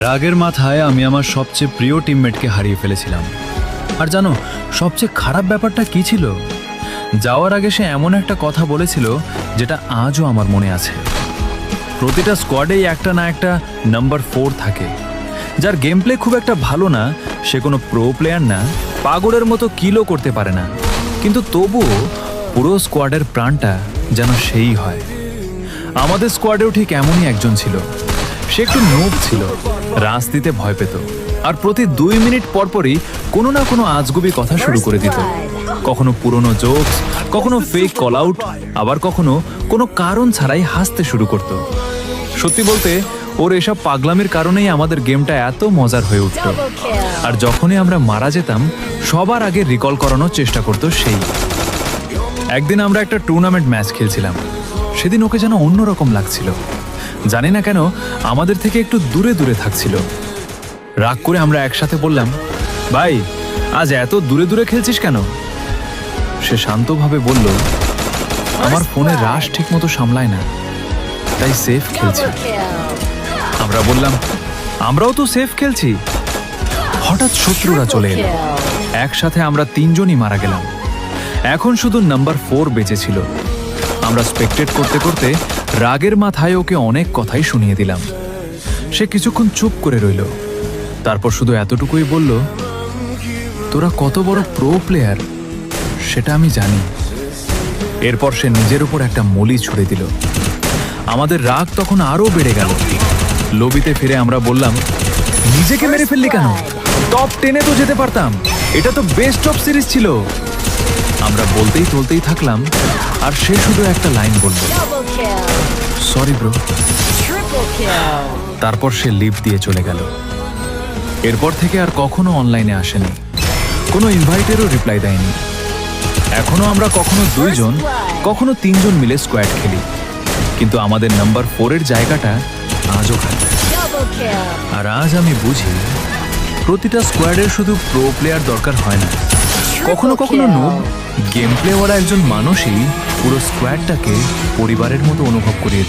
রাগের মাথায় আমি আমার সবচেয়ে প্রিয় টিমমেটকে হারিয়ে ফেলেছিলাম। আর জানো সবচেয়ে খারাপ ব্যাপারটা কি ছিল? যাওয়ার আগে সে এমন একটা কথা বলেছিল যেটা আজও আমার মনে আছে। প্রতিটা স্কোয়াডেই একটা না একটা নাম্বার 4 থাকে, যার গেম প্লে খুব একটা ভালো না, সে কোনো প্রো প্লেয়ার না, পাগলের মতো কিলও করতে পারে না, কিন্তু তবুও পুরো স্কোয়াডের প্রাণটা যেন সেই হয়। আমাদের স্কোয়াডেও ঠিক এমনই একজন ছিল। সে একটু নোব ছিল, রাজ দিতে ভয় পেত, আর প্রতি 2 মিনিট পরপরই কোনো না কোনো আজগুবি কথা শুরু করে দিত। কখনো পুরনো জোকস, কখনো ফেক কল আউট, আবার কখনো কোনো কারণ ছাড়াই হাসতে শুরু করত। সত্যি বলতে ওর এসব পাগলামির কারণেই আমাদের গেমটা এত মজার হয়ে উঠত। আর যখনই আমরা মারা যেতাম সবার আগে রিকল করানোর চেষ্টা করত সেই। একদিন আমরা একটা টুর্নামেন্ট ম্যাচ খেলছিলাম। সেদিন ওকে যেন অন্যরকম লাগছিল, জানি না কেন আমাদের থেকে একটু দূরে দূরে থাকছিল। রাগ করে আমরা একসাথে বললাম, ভাই আজ এত দূরে দূরে খেলছিস কেন? সে শান্তভাবে বলল, আমার ফোনে রাশ ঠিক মতো সামলায় না, তাই সেফ খেলছি। আমরা বললাম, আমরাও তো সেফ খেলছি। হঠাৎ শত্রুরা চলে এলো, একসাথে আমরা 3 জনই মারা গেলাম। এখন শুধু নাম্বার 4 বেঁচে ছিল। আমরা স্পেকটেট করতে করতে রাগের মাথায় ওকে অনেক কথাই শুনিয়ে দিলাম। সে কিছুক্ষণ চুপ করে রইল, তারপর শুধু এতটুকুই বলল, তোরা কত বড় প্রো প্লেয়ার সেটা আমি জানি। এরপর সে নিজের উপর একটা মলি ছুড়ে দিল। আমাদের রাগ তখন আরো বেড়ে গেল। লবিতে ফিরে আমরা বললাম, নিজেকে মেরে ফেললি কেন? টপ 10-এ তো যেতে পারতাম, এটা তো বেস্ট অফ সিরিজ ছিল। আমরা বলতেই থাকলাম, আর সে শুধু একটা লাইন বলল, সরি ব্রো। তারপর সে লিভ দিয়ে চলে গেল। এরপর থেকে আর কখনো অনলাইনে আসেনি, কোনো ইনভাইটেরও রিপ্লাই দেয়নি। এখনো আমরা কখনো 2 জন, কখনো 3 জন মিলে স্কোয়াড খেলি, কিন্তু আমাদের নাম্বার 4 এর জায়গাটা আজও খালি। আর আজ আমি বুঝি, প্রতিটা স্কোয়াডের শুধু প্রো প্লেয়ার দরকার হয় না, কখনো কখনো নুব গেম প্লেওয়ালা একজন মানুষই পুরো স্কোয়াডটাকে পরিবারের মতো অনুভব করিয়ে